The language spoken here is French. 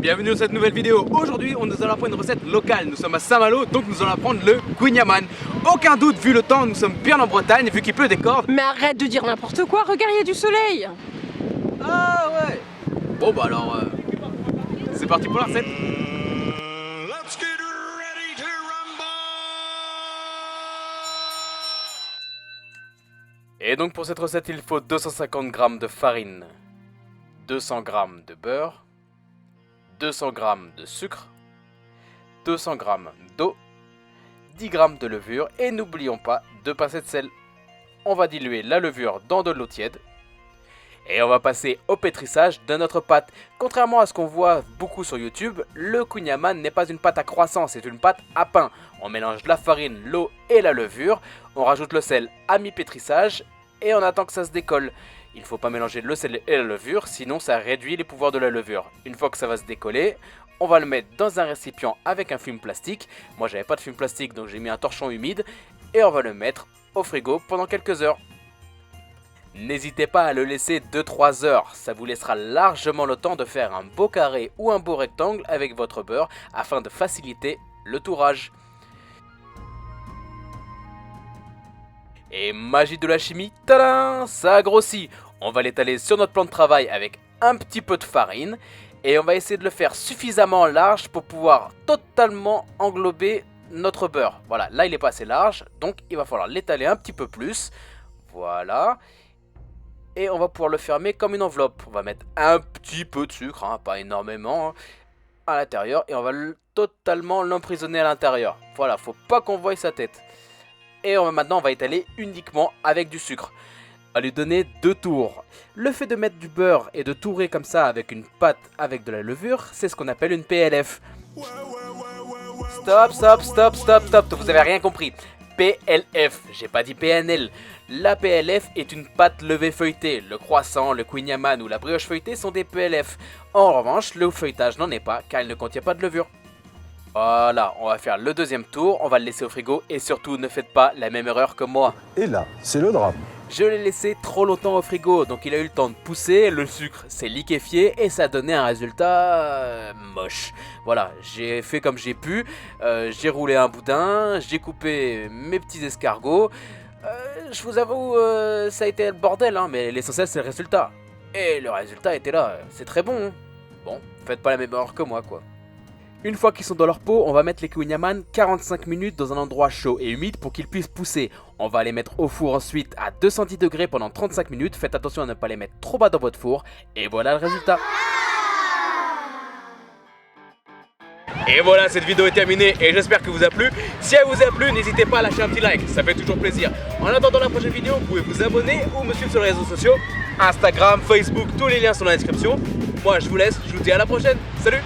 Bienvenue dans cette nouvelle vidéo. Aujourd'hui, nous allons apprendre une recette locale. Nous sommes à Saint-Malo, donc nous allons apprendre le kouign-amann. Aucun doute, vu le temps, nous sommes bien en Bretagne, vu qu'il pleut des cordes. Mais arrête de dire n'importe quoi, regarde, il y a du soleil. Ah ouais. Bon bah alors, c'est parti pour la recette. Et donc pour cette recette, il faut 250 g de farine, 200 g de beurre, 200 g de sucre, 200 g d'eau, 10 g de levure et n'oublions pas 2 pincées de sel. On va diluer la levure dans de l'eau tiède et on va passer au pétrissage de notre pâte. Contrairement à ce qu'on voit beaucoup sur YouTube, le kouign-amann n'est pas une pâte à croissant, c'est une pâte à pain. On mélange la farine, l'eau et la levure, on rajoute le sel à mi-pétrissage et on attend que ça se décolle. Il ne faut pas mélanger le sel et la levure, sinon ça réduit les pouvoirs de la levure. Une fois que ça va se décoller, on va le mettre dans un récipient avec un film plastique. Moi j'avais pas de film plastique donc j'ai mis un torchon humide et on va le mettre au frigo pendant quelques heures. N'hésitez pas à le laisser 2-3 heures, ça vous laissera largement le temps de faire un beau carré ou un beau rectangle avec votre beurre afin de faciliter le tourage. Et magie de la chimie, tadam, ça a grossi. On va l'étaler sur notre plan de travail avec un petit peu de farine et on va essayer de le faire suffisamment large pour pouvoir totalement englober notre beurre. Voilà, là il est pas assez large, donc il va falloir l'étaler un petit peu plus. Voilà. Et on va pouvoir le fermer comme une enveloppe. On va mettre un petit peu de sucre, hein, pas énormément, hein, à l'intérieur et on va totalement l'emprisonner à l'intérieur. Voilà, faut pas qu'on voie sa tête. Et maintenant on va étaler uniquement avec du sucre. On va lui donner 2 tours. Le fait de mettre du beurre et de tourer comme ça avec une pâte avec de la levure, c'est ce qu'on appelle une PLF. Stop, vous avez rien compris. PLF, j'ai pas dit PNL. La PLF est une pâte levée feuilletée. Le croissant, le kouign-amann ou la brioche feuilletée sont des PLF. En revanche, le feuilletage n'en est pas car il ne contient pas de levure. Voilà, on va faire le deuxième tour, on va le laisser au frigo et surtout ne faites pas la même erreur que moi. Et là, c'est le drame. Je l'ai laissé trop longtemps au frigo, donc il a eu le temps de pousser, le sucre s'est liquéfié et ça a donné un résultat moche. Voilà, j'ai fait comme j'ai pu, j'ai roulé un boudin, j'ai coupé mes petits escargots. Je vous avoue, ça a été le bordel, hein, mais l'essentiel c'est le résultat. Et le résultat était là, c'est très bon. Hein. Bon, faites pas la même erreur que moi quoi. Une fois qu'ils sont dans leur pot, on va mettre les kouign-amann 45 minutes dans un endroit chaud et humide pour qu'ils puissent pousser. On va les mettre au four ensuite à 210 degrés pendant 35 minutes. Faites attention à ne pas les mettre trop bas dans votre four. Et voilà le résultat. Et voilà, cette vidéo est terminée et j'espère que vous a plu. Si elle vous a plu, n'hésitez pas à lâcher un petit like, ça fait toujours plaisir. En attendant la prochaine vidéo, vous pouvez vous abonner ou me suivre sur les réseaux sociaux. Instagram, Facebook, tous les liens sont dans la description. Moi je vous laisse, je vous dis à la prochaine. Salut!